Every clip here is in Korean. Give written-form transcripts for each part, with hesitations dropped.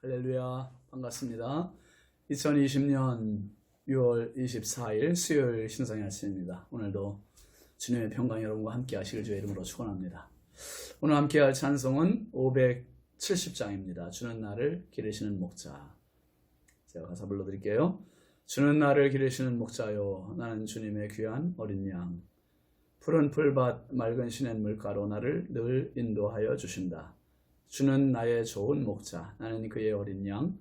할렐루야, 반갑습니다. 2020년 6월 24일 수요일 신성의 아침입니다. 오늘도 주님의 평강 여러분과 함께 하시길 주의 이름으로 축원합니다. 오늘 함께 할 찬송은 570장입니다. 주는 나를 기르시는 목자. 제가 가사 불러드릴게요. 주는 나를 기르시는 목자요, 나는 주님의 귀한 어린 양. 푸른 풀밭 맑은 시냇 물가로 나를 늘 인도하여 주신다. 주는 나의 좋은 목자, 나는 그의 어린 양.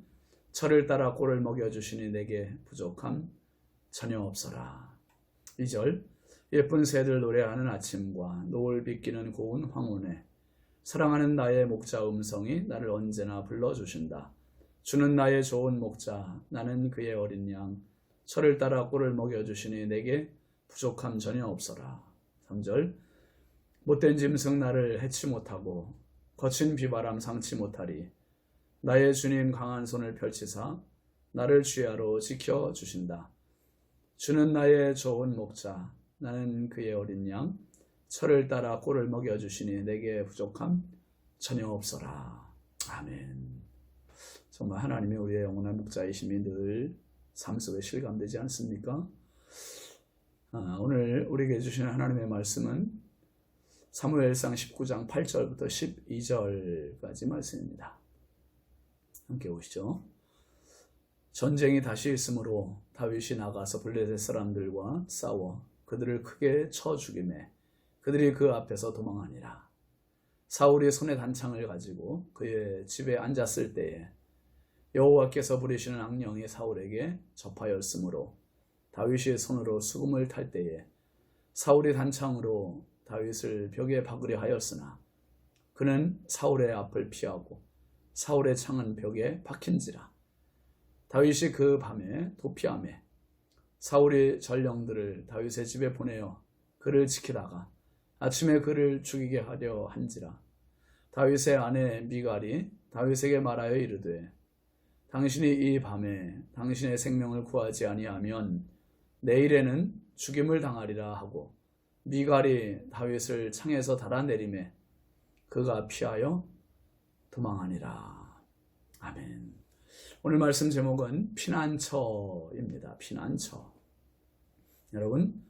철을 따라 꼴을 먹여주시니 내게 부족함 전혀 없어라. 2절, 예쁜 새들 노래하는 아침과 노을 비끼는 고운 황혼에 사랑하는 나의 목자 음성이 나를 언제나 불러주신다. 주는 나의 좋은 목자, 나는 그의 어린 양. 철을 따라 꼴을 먹여주시니 내게 부족함 전혀 없어라. 3절, 못된 짐승 나를 해치 못하고 거친 비바람 상치 못하리. 나의 주님 강한 손을 펼치사 나를 주야로 지켜주신다. 주는 나의 좋은 목자, 나는 그의 어린 양. 철을 따라 꼴을 먹여주시니 내게 부족함 전혀 없어라. 아멘. 정말 하나님이 우리의 영원한 목자이심이 늘 삶 속에 실감되지 않습니까? 오늘 우리에게 주시는 하나님의 말씀은 사무엘상 19장 8절부터 12절까지 말씀입니다. 함께 보시죠. 전쟁이 다시 있으므로 다윗이 나가서 블레셋 사람들과 싸워 그들을 크게 쳐 죽이매 그들이 그 앞에서 도망하니라. 사울이 손에 단창을 가지고 그의 집에 앉았을 때에 여호와께서 부리시는 악령이 사울에게 접하였으므로 다윗이 손으로 수금을 탈 때에 사울이 단창으로 다윗을 벽에 박으려 하였으나 그는 사울의 앞을 피하고 사울의 창은 벽에 박힌지라. 다윗이 그 밤에 도피하매 사울이 전령들을 다윗의 집에 보내어 그를 지키다가 아침에 그를 죽이게 하려 한지라. 다윗의 아내 미갈이 다윗에게 말하여 이르되 당신이 이 밤에 당신의 생명을 구하지 아니하면 내일에는 죽임을 당하리라 하고 미갈이 다윗을 창에서 달아내리매 그가 피하여 도망하니라. 아멘. 오늘 말씀 제목은 피난처입니다. 피난처. 여러분,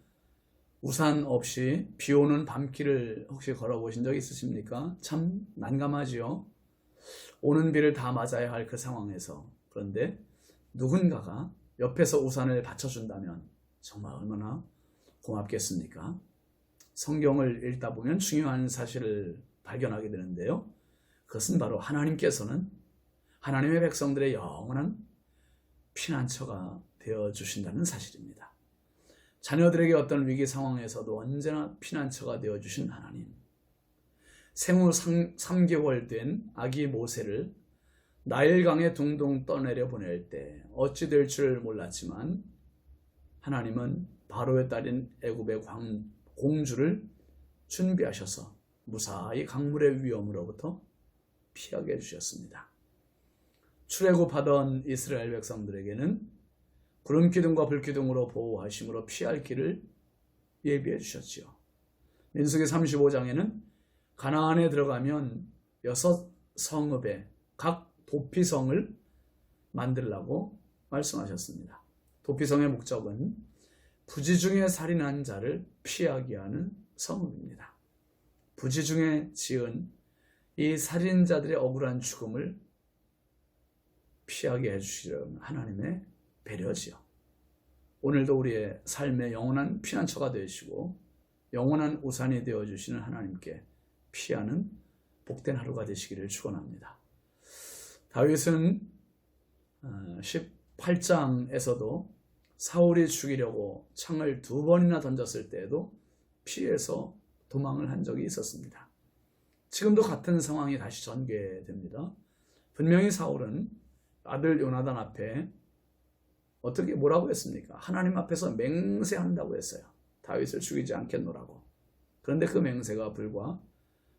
우산 없이 비 오는 밤길을 혹시 걸어보신 적 있으십니까? 참 난감하지요. 오는 비를 다 맞아야 할 그 상황에서, 그런데 누군가가 옆에서 우산을 받쳐준다면 정말 얼마나 고맙겠습니까? 성경을 읽다 보면 중요한 사실을 발견하게 되는데요. 그것은 바로 하나님께서는 하나님의 백성들의 영원한 피난처가 되어주신다는 사실입니다. 자녀들에게 어떤 위기 상황에서도 언제나 피난처가 되어주신 하나님. 생후 3개월 된 아기 모세를 나일강에 둥둥 떠내려 보낼 때 어찌 될 줄 몰랐지만 하나님은 바로의 딸인 애굽의 공주를 준비하셔서 무사히 강물의 위험으로부터 피하게 해주셨습니다. 출애굽하던 이스라엘 백성들에게는 구름기둥과 불기둥으로 보호하심으로 피할 길을 예비해 주셨지요. 민수기 35장에는 가나안에 들어가면 6성읍에 각 도피성을 만들라고 말씀하셨습니다. 도피성의 목적은 부지 중에 살인한 자를 피하게 하는 성읍입니다. 부지 중에 지은 이 살인자들의 억울한 죽음을 피하게 해주시려는 하나님의 배려지요. 오늘도 우리의 삶의 영원한 피난처가 되시고 영원한 우산이 되어주시는 하나님께 피하는 복된 하루가 되시기를 축원합니다. 다윗은 18장에서도 사울이 죽이려고 창을 2번이나 던졌을 때에도 피해서 도망을 한 적이 있었습니다. 지금도 같은 상황이 다시 전개됩니다. 분명히 사울은 아들 요나단 앞에 어떻게 뭐라고 했습니까? 하나님 앞에서 맹세한다고 했어요. 다윗을 죽이지 않겠노라고. 그런데 그 맹세가 불과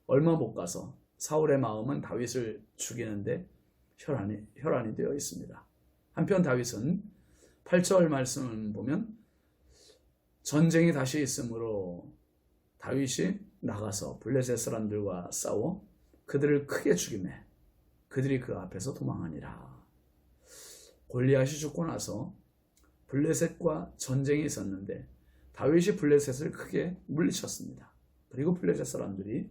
얼마 못 가서 사울의 마음은 다윗을 죽이는데 혈안이 되어 있습니다. 한편 다윗은 8절 말씀을 보면 전쟁이 다시 있으므로 다윗이 나가서 블레셋 사람들과 싸워 그들을 크게 죽이매 그들이 그 앞에서 도망하니라. 골리앗이 죽고 나서 블레셋과 전쟁이 있었는데 다윗이 블레셋을 크게 물리쳤습니다. 그리고 블레셋 사람들이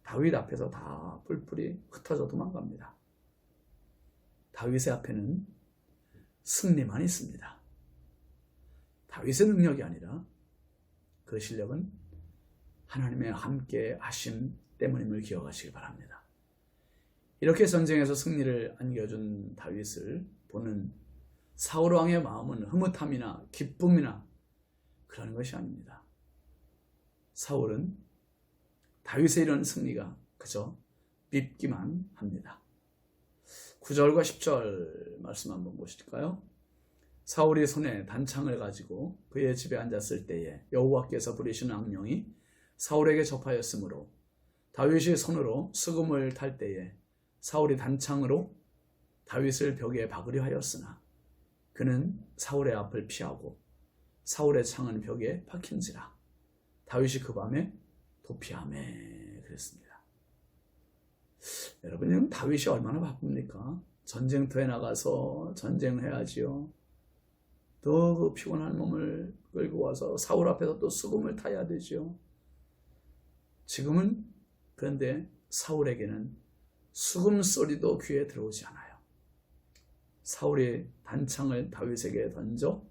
다윗 앞에서 다 뿔뿔이 흩어져 도망갑니다. 다윗의 앞에는 승리만 있습니다. 다윗의 능력이 아니라 그 실력은 하나님의 함께 하심 때문임을 기억하시기 바랍니다. 이렇게 전쟁에서 승리를 안겨준 다윗을 보는 사울 왕의 마음은 흐뭇함이나 기쁨이나 그런 것이 아닙니다. 사울은 다윗의 이런 승리가 그저 밉기만 합니다. 9절과 10절 말씀 한번 보실까요? 사울이 손에 단창을 가지고 그의 집에 앉았을 때에 여호와께서 부리신 악령이 사울에게 접하였으므로 다윗이 손으로 수금을 탈 때에 사울이 단창으로 다윗을 벽에 박으려 하였으나 그는 사울의 앞을 피하고 사울의 창은 벽에 박힌지라 다윗이 그 밤에 도피하매 그랬습니다. 여러분, 다윗이 얼마나 바쁩니까? 전쟁터에 나가서 전쟁해야지요. 또 그 피곤한 몸을 끌고 와서 사울 앞에서 또 수금을 타야 되죠. 지금은 그런데 사울에게는 수금 소리도 귀에 들어오지 않아요. 사울이 단창을 다윗에게 던져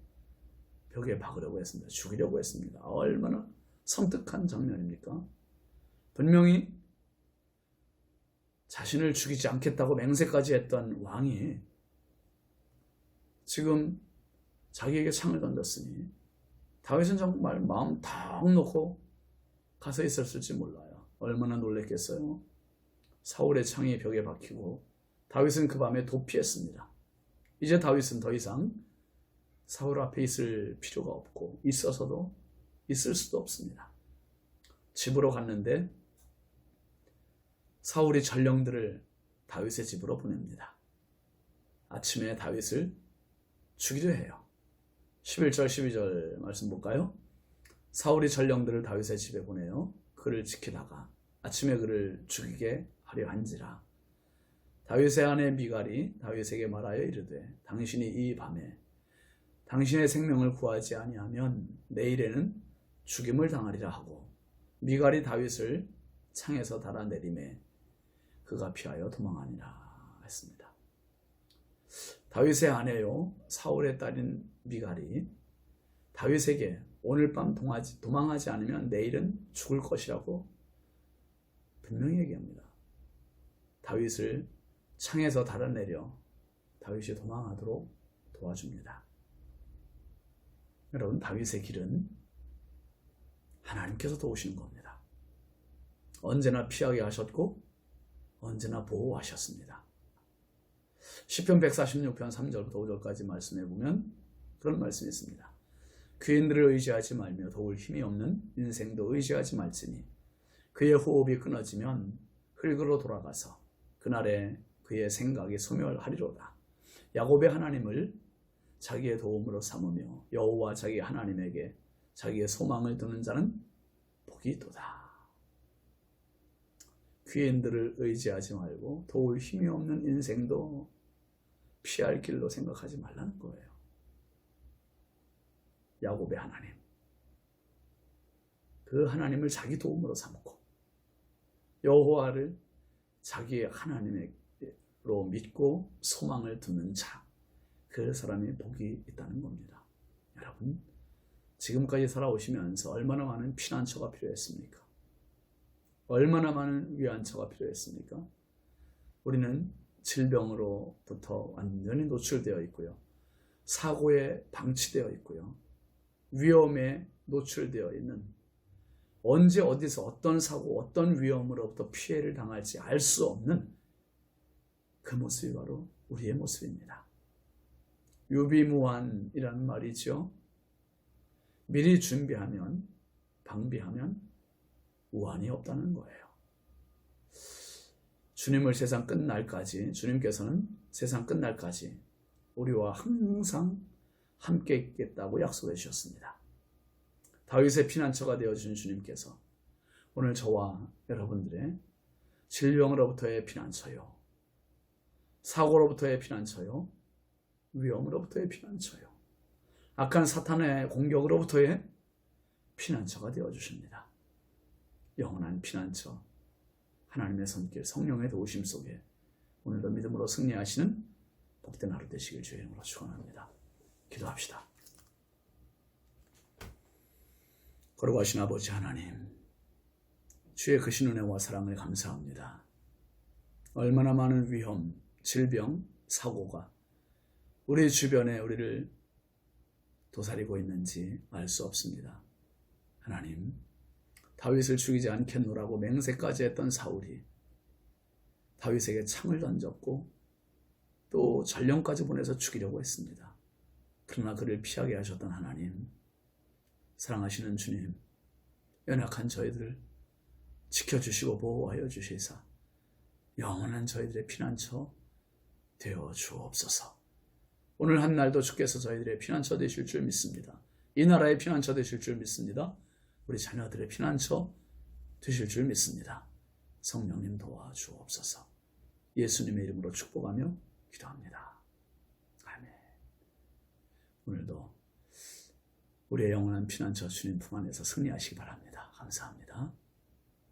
벽에 박으려고 했습니다. 죽이려고 했습니다. 얼마나 섬뜩한 장면입니까? 분명히 자신을 죽이지 않겠다고 맹세까지 했던 왕이 지금 자기에게 창을 던졌으니 다윗은 정말 마음 탁 놓고 가서 있었을지 몰라요. 얼마나 놀랬겠어요. 사울의 창이 벽에 박히고 다윗은 그 밤에 도피했습니다. 이제 다윗은 더 이상 사울 앞에 있을 필요가 없고 있어서도 있을 수도 없습니다. 집으로 갔는데 사울이 전령들을 다윗의 집으로 보냅니다. 아침에 다윗을 죽이려 해요. 11절 12절 말씀 볼까요? 사울이 전령들을 다윗의 집에 보내요. 그를 지키다가 아침에 그를 죽이게 하려 한지라. 다윗의 아내 미갈이 다윗에게 말하여 이르되 당신이 이 밤에 당신의 생명을 구하지 아니하면 내일에는 죽임을 당하리라 하고 미갈이 다윗을 창에서 달아내리매 그가 피하여 도망하니라 했습니다. 다윗의 아내요 사울의 딸인 미갈이 다윗에게 오늘 밤 도망하지 않으면 내일은 죽을 것이라고 분명히 얘기합니다. 다윗을 창에서 달아내려 다윗이 도망하도록 도와줍니다. 여러분, 다윗의 길은 하나님께서 도우시는 겁니다. 언제나 피하게 하셨고 언제나 보호하셨습니다. 시편 146편 3절부터 5절까지 말씀해 보면 그런 말씀이 있습니다. 귀인들을 의지하지 말며 도울 힘이 없는 인생도 의지하지 말지니 그의 호흡이 끊어지면 흙으로 돌아가서 그날에 그의 생각이 소멸하리로다. 야곱의 하나님을 자기의 도움으로 삼으며 여호와 자기 하나님에게 자기의 소망을 두는 자는 복이 있도다. 귀인들을 의지하지 말고 도울 힘이 없는 인생도 피할 길로 생각하지 말라는 거예요. 야곱의 하나님, 그 하나님을 자기 도움으로 삼고 여호와를 자기의 하나님으로 믿고 소망을 두는 자, 그 사람이 복이 있다는 겁니다. 여러분, 지금까지 살아오시면서 얼마나 많은 피난처가 필요했습니까? 얼마나 많은 위안처가 필요했습니까? 우리는 질병으로부터 완전히 노출되어 있고요. 사고에 방치되어 있고요. 위험에 노출되어 있는, 언제 어디서 어떤 사고, 어떤 위험으로부터 피해를 당할지 알 수 없는 그 모습이 바로 우리의 모습입니다. 유비무환이라는 말이죠. 미리 준비하면, 방비하면 우환이 없다는 거예요. 주님을 세상 끝날까지, 주님께서는 세상 끝날까지 우리와 항상 함께 있겠다고 약속해 주셨습니다. 다윗의 피난처가 되어준 주님께서 오늘 저와 여러분들의 질병으로부터의 피난처요, 사고로부터의 피난처요, 위험으로부터의 피난처요, 악한 사탄의 공격으로부터의 피난처가 되어주십니다. 영원한 피난처, 하나님의 손길, 성령의 도우심 속에 오늘도 믿음으로 승리하시는 복된 하루 되시길 주의 이름으로 축원합니다. 기도합시다. 거룩하신 아버지 하나님, 주의 크신 은혜와 사랑을 감사합니다. 얼마나 많은 위험, 질병, 사고가 우리 주변에 우리를 도사리고 있는지 알 수 없습니다. 하나님, 다윗을 죽이지 않겠노라고 맹세까지 했던 사울이 다윗에게 창을 던졌고 또 전령까지 보내서 죽이려고 했습니다. 그러나 그를 피하게 하셨던 하나님, 사랑하시는 주님, 연약한 저희들을 지켜주시고 보호하여 주시사 영원한 저희들의 피난처 되어 주옵소서. 오늘 한 날도 주께서 저희들의 피난처 되실 줄 믿습니다. 이 나라의 피난처 되실 줄 믿습니다. 우리 자녀들의 피난처 되실 줄 믿습니다. 성령님 도와주옵소서. 예수님의 이름으로 축복하며 기도합니다. 아멘. 오늘도 우리의 영원한 피난처 주님 품 안에서 승리하시기 바랍니다. 감사합니다.